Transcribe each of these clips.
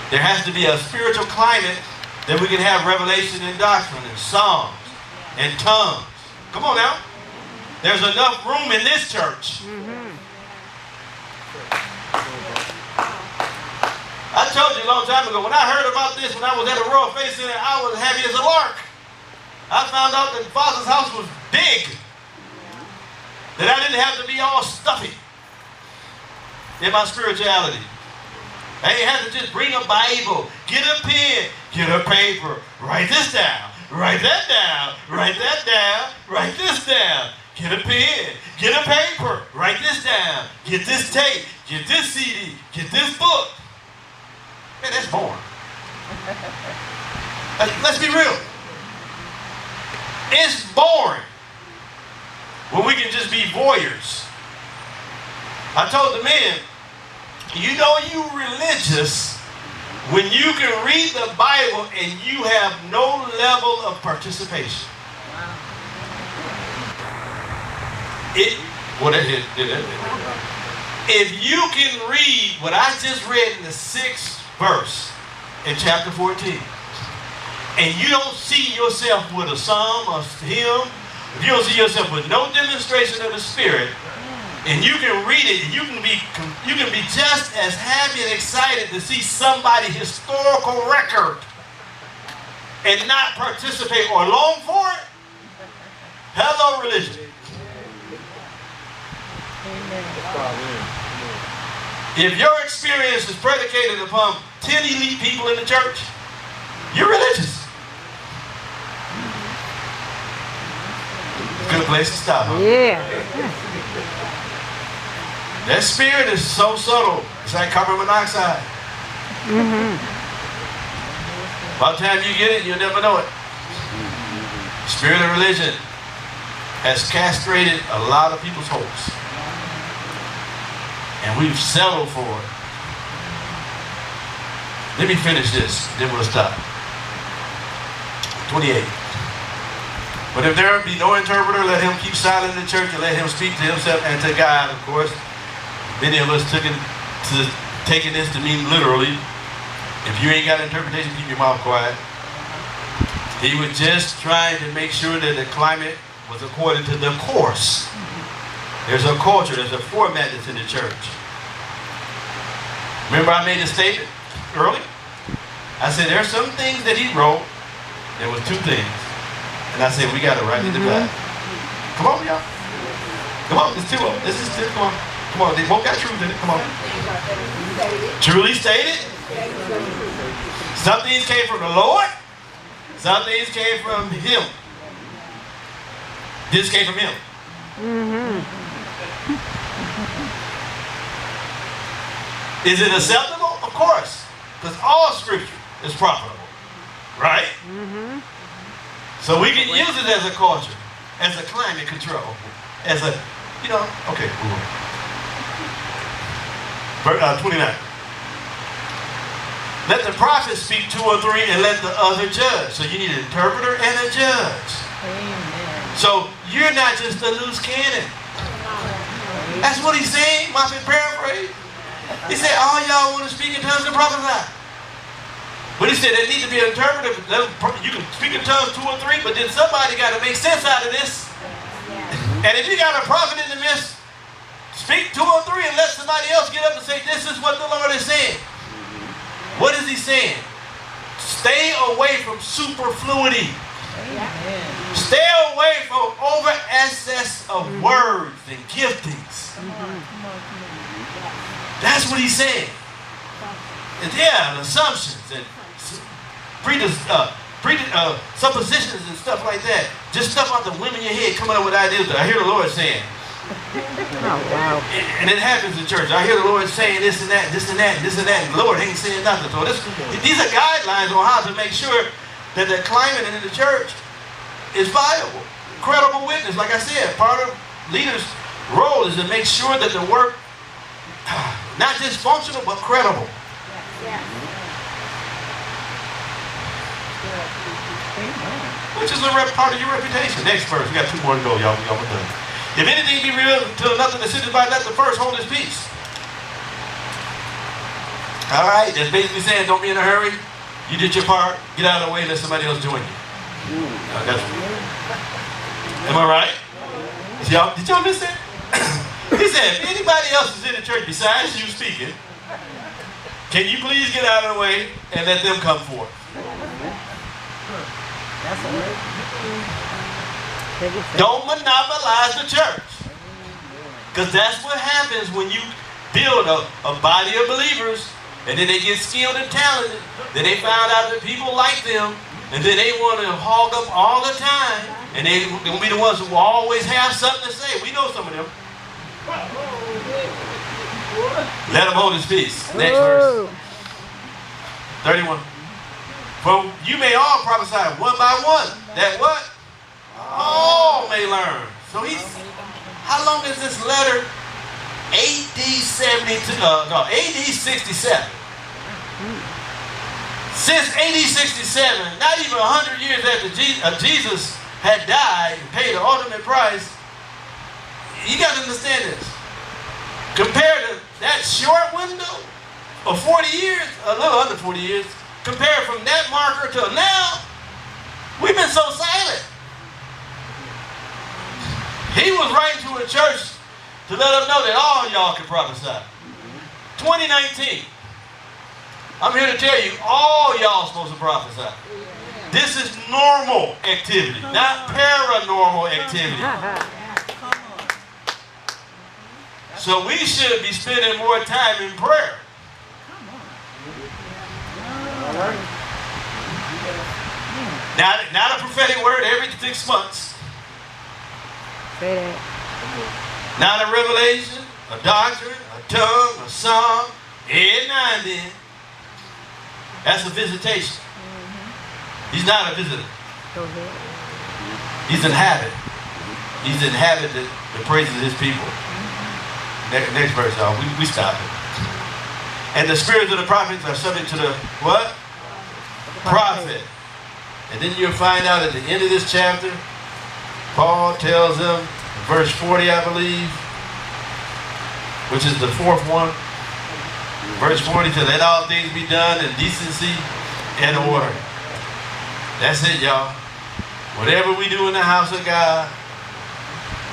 There has to be a spiritual climate that we can have revelation and doctrine and songs and tongues. Come on now. There's enough room in this church. I told you a long time ago, when I heard about this, when I was at a Royal Faith Center, I was happy as a lark. I found out that Father's house was big. That I didn't have to be all stuffy in my spirituality. I ain't have to just bring a Bible, get a pen, get a paper, write this down, write that down, write that down, write this down. Get a pen, get a paper, write this down, get this tape, get this CD, get this book. Man, that's boring. Let's be real. It's boring when we can just be voyeurs. I told the men, you know you religious when you can read the Bible and you have no level of participation. If you can read what I just read in the 6th verse in chapter 14, and you don't see yourself with a psalm or hymn, if you don't see yourself with no demonstration of the Spirit, and you can read it, and you can be just as happy and excited to see somebody's historical record and not participate or long for it. Hello, religion. If your experience is predicated upon 10 elite people in the church, you're religious. Good place to stop, huh? Yeah. That spirit is so subtle. It's like carbon monoxide. By the time you get it, you'll never know it. Spirit of religion has castrated a lot of people's hopes. And we've settled for it. Let me finish this, then we'll stop. 28. But if there be no interpreter, let him keep silent in the church and let him speak to himself and to God, of course. Many of us taking this to mean literally. If you ain't got interpretation, keep your mouth quiet. He was just trying to make sure that the climate was according to the course. There's a culture, there's a format that's in the church. Remember I made a statement early? I said there are some things that he wrote. There were 2 things. And I said we got to rightly divide. Come on, y'all. Come on, there's 2 of them. This is 2. Come on. Come on, they both got truth in it. Come on. Truly stated. Some things came from the Lord. Some things came from him. This came from him. Is it acceptable? Of course. Because all scripture is profitable. Right? So we can use it as a culture, as a climate control, as a, okay. 29. Let the prophet speak 2 or 3 and let the other judge. So you need an interpreter and a judge. Amen. So you're not just a loose cannon. That's what he's saying, Moffett paraphrase. He said, all y'all want to speak in tongues and prophesy. But he said there needs to be an interpreter. You can speak in tongues 2 or 3, but then somebody got to make sense out of this. And if you got a prophet in the midst, speak 2 or 3 and let somebody else get up and say, this is what the Lord is saying. What is he saying? Stay away from superfluity. Stay away from over excess of words and giftings. That's what he's saying. And yeah, assumptions and suppositions and stuff like that. Just stuff out the whim in your head, coming up with ideas that I hear the Lord saying. Oh, wow. And it happens in church. I hear the Lord saying this and that, this and that, this and that, and the Lord ain't saying nothing. So these are guidelines on how to make sure that the climate in the church is viable. Credible witness, like I said, part of leaders' role is to make sure that the work, not just functional, but credible. Yes. Which is a part of your reputation. Next verse. We got 2 more to go, y'all. We're done. If anything be real to another that sitteth by, let the first hold his peace. All right, that's basically saying don't be in a hurry. You did your part. Get out of the way. Let somebody else join you. Am I right? Did y'all miss that? He said, if anybody else is in the church besides you speaking, can you please get out of the way and let them come forth? Don't monopolize the church. Because that's what happens when you build a body of believers and then they get skilled and talented. Then they found out that people like them and then they want to hog up all the time. And they're going to be the ones who will always have something to say. We know some of them. Let him hold his peace. Next verse. 31. For you may all prophesy one by one. That what? All may learn. So how long is this letter? AD 67. Since AD 67, not even 100 years after Jesus had died and paid the ultimate price, you got to understand this. Compared to that short window of 40 years, a little under 40 years, compared from that marker to now, we've been so silent. He was writing to a church to let them know that all y'all can prophesy. 2019. I'm here to tell you, all y'all supposed to prophesy. This is normal activity, not paranormal activity. So we should be spending more time in prayer. Not a prophetic word every 6 months. Not a revelation, a doctrine, a tongue, a song, every now and then. That's a visitation. He's not a visitor. He's inhabited. He's inhabited the praises of his people. Next verse, y'all. We stop it. And the spirits of the prophets are subject to the what? Prophet. And then you'll find out at the end of this chapter, Paul tells them, verse 40, I believe, which is the fourth one. Verse 40 says, let all things be done in decency and order. That's it, y'all. Whatever we do in the house of God,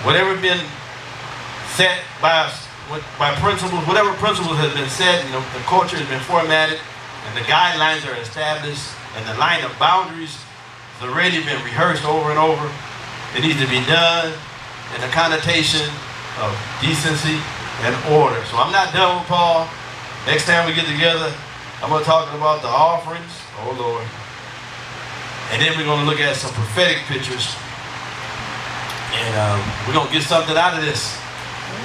whatever been set by principles, whatever principles has been set, and the culture has been formatted, and the guidelines are established, and the line of boundaries has already been rehearsed over and over. It needs to be done in the connotation of decency and order. So I'm not done with Paul. Next time we get together, I'm going to talk about the offerings. Oh, Lord. And then we're going to look at some prophetic pictures. And we're going to get something out of this.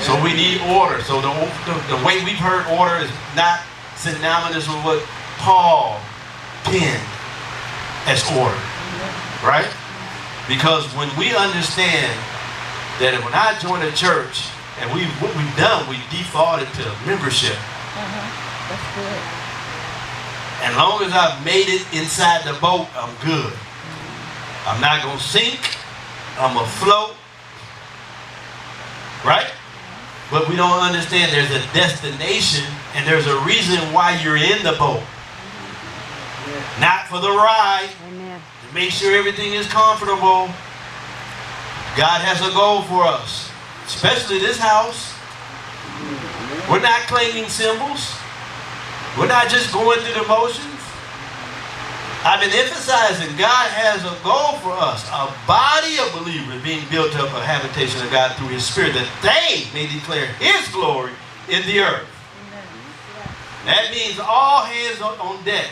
So we need order. So the way we've heard order is not synonymous with what Paul penned as order. Right? Because when we understand that when I join a church, and what we've done, we defaulted to membership. That's good. As long as I've made it inside the boat, I'm good. I'm not going to sink. I'm going to float. Right? But we don't understand there's a destination and there's a reason why you're in the boat. Not for the ride. Amen. To make sure everything is comfortable. God has a goal for us. Especially this house. We're not claiming symbols. We're not just going through the motions. I've been emphasizing God has a goal for us. A body of believers being built up, a habitation of God through His Spirit, that they may declare His glory in the earth. That means all hands on deck.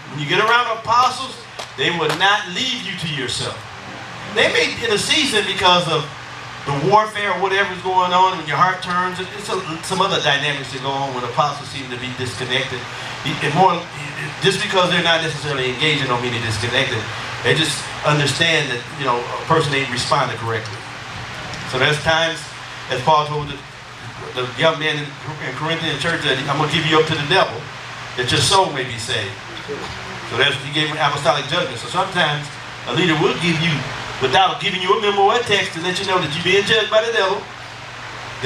When you get around apostles, they will not leave you to yourself. They may in a season because of the warfare or whatever's going on when your heart turns. It's some other dynamics that go on when apostles seem to be disconnected. Just because they're not necessarily engaging don't mean they're disconnected. They just understand that, a person ain't responding correctly. So there's times, as Paul told the young man in Corinthian church, that I'm going to give you up to the devil, that your soul may be saved. So he gave him apostolic judgment. So sometimes a leader will give you, without giving you a memo or a text to let you know that you're being judged by the devil,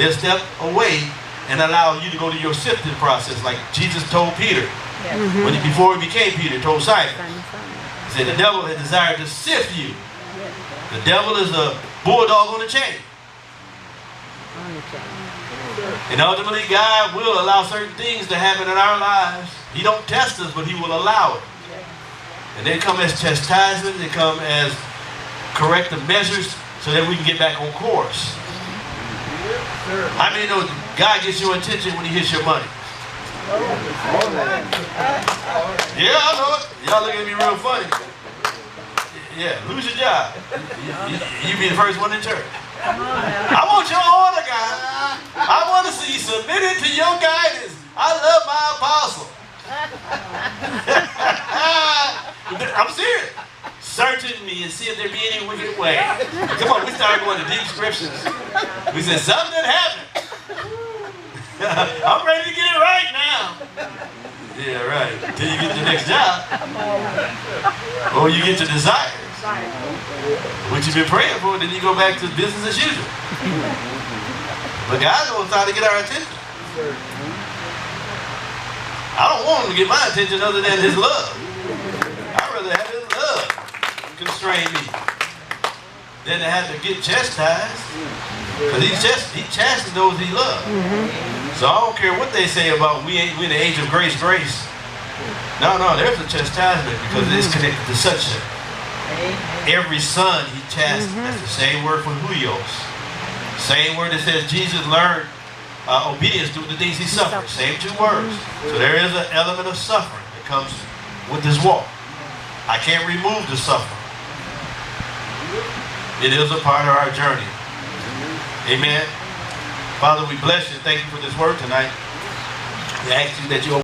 they'll step away and allow you to go to your sifting process, like Jesus told Peter. Before he became Peter, told Simon. He said, the devil has desired to sift you. The devil is a bulldog on a chain. And ultimately, God will allow certain things to happen in our lives. He don't test us, but he will allow it. And they come as chastisement, they come as corrective measures so that we can get back on course. I mean, you know, God gets your attention when he hits your money. Yeah, I know it. Y'all look at me real funny. Yeah, lose your job. You be the first one in church. I want your order, God. I want to see you submitted to your guidance. I love my apostle. I'm serious. Searching me and see if there be any wicked way. Come on, we started going to deep scriptures. We said, something happened. I'm ready to get it right now. Yeah, right. Till you get the next job. Or you get your desires. What you've been praying for, then you go back to business as usual. But God knows how to get our attention. I don't want him to get my attention other than his love. I'd rather have his love constrain me than to have to get chastised. Because he chastened those he loves. So I don't care what they say about we in the age of grace. No, there's a chastisement because it is connected to sonship. Every son he chastened. That's the same word for huios. Same word that says Jesus learned obedience through the things he suffered. Same two words. So there is an element of suffering that comes with this walk. I can't remove the suffering. It is a part of our journey. Amen. Father, we bless you. Thank you for this word tonight. We ask you that you